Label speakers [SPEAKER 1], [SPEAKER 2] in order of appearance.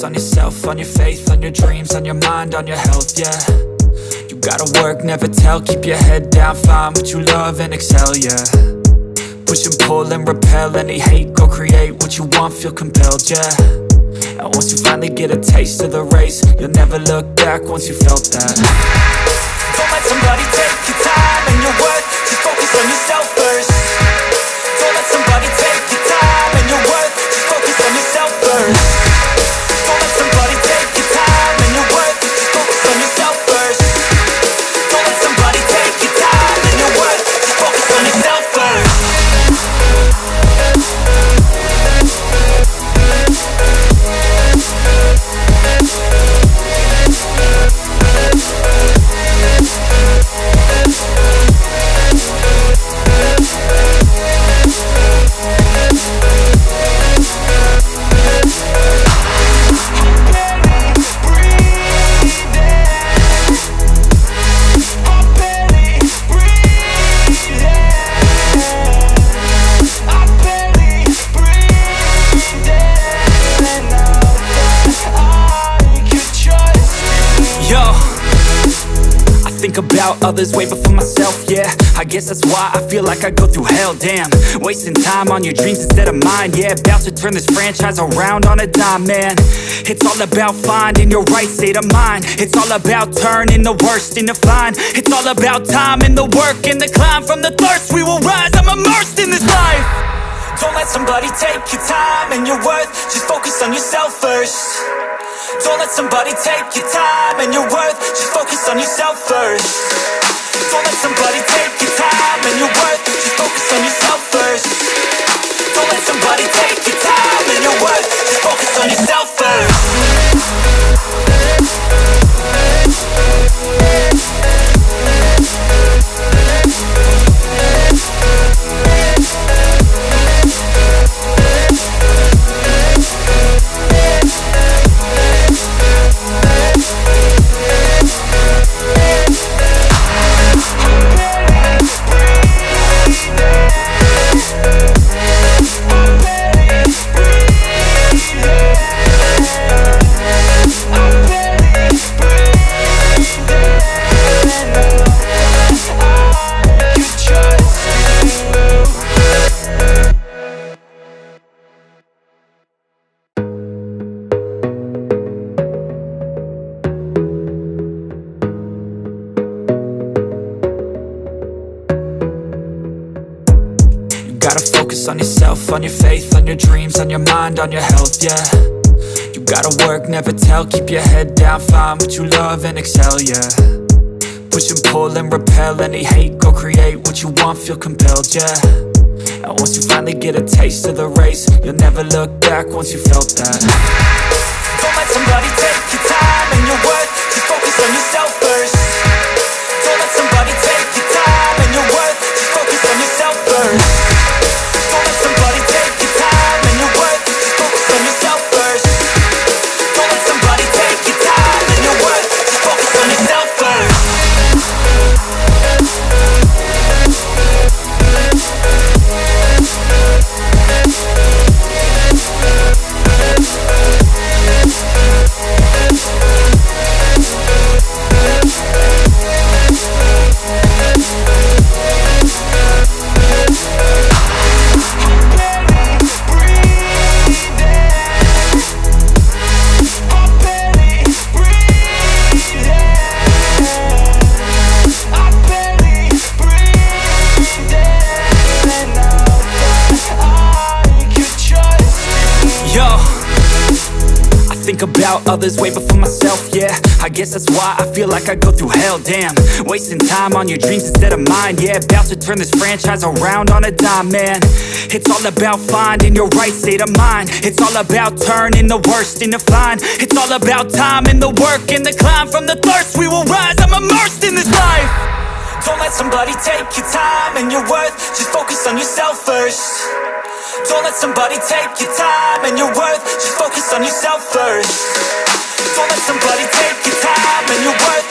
[SPEAKER 1] on yourself, on your faith, on your dreams, on your mind, on your health, yeah. You gotta work, never tell, keep your head down, find what you love and excel, yeah. Push and pull and repel any hate, go create what you want, feel compelled, yeah. And once you finally get a taste of the race, you'll never look back once you felt that. Don't let somebody take your time and your worth, just focus on yourself first. Don't let somebody take your time and your worth, just focus on yourself first. Don't let somebody take your time and your worth, just focus on yourself first. Don't let somebody take your time and your worth, just focus on yourself first. About others way before myself, yeah. I guess that's why I feel like I go through hell, damn. Wasting time on your dreams instead of mine, yeah. About to turn this franchise around on a dime, man. It's all about finding your right state of mind. It's all about turning the worst into fine. It's all about time and the work and the climb. From the thirst we will rise, I'm immersed in this life. Don't let somebody take your time and your worth, just focus on yourself first. Don't let somebody take your time and your worth, just focus on yourself first. Don't let somebody take your time and your worth, just focus on yourself first. Don't let somebody take your time and your worth, just focus on yourself first. On yourself, on your faith, on your dreams, on your mind, on your health, yeah. You gotta work, never tell, keep your head down, find what you love and excel, yeah. Push and pull and repel any hate, go create what you want, feel compelled, yeah. And once you finally get a taste of the race, you'll never look back once you felt that. Don't let somebody take your time and your worth, just focus on yourself first. Don't let somebody take your time and your worth, just focus on yourself first. Don't let somebody take your time and your worth, just focus on yourself first. Don't let somebody take your time and your worth, just focus on yourself first. About others way before myself, yeah. I guess that's why I feel like I go through hell, damn. Wasting time on your dreams instead of mine, yeah. About to turn this franchise around on a dime, man. It's all about finding your right state of mind. It's all about turning the worst into fine. It's all about time and the work and the climb. From the thirst we will rise, I'm immersed in this life. Don't let somebody take your time and your worth, just focus on yourself first. Don't let somebody take your time and your worth, just focus on yourself first. Don't let somebody take your time and your worth,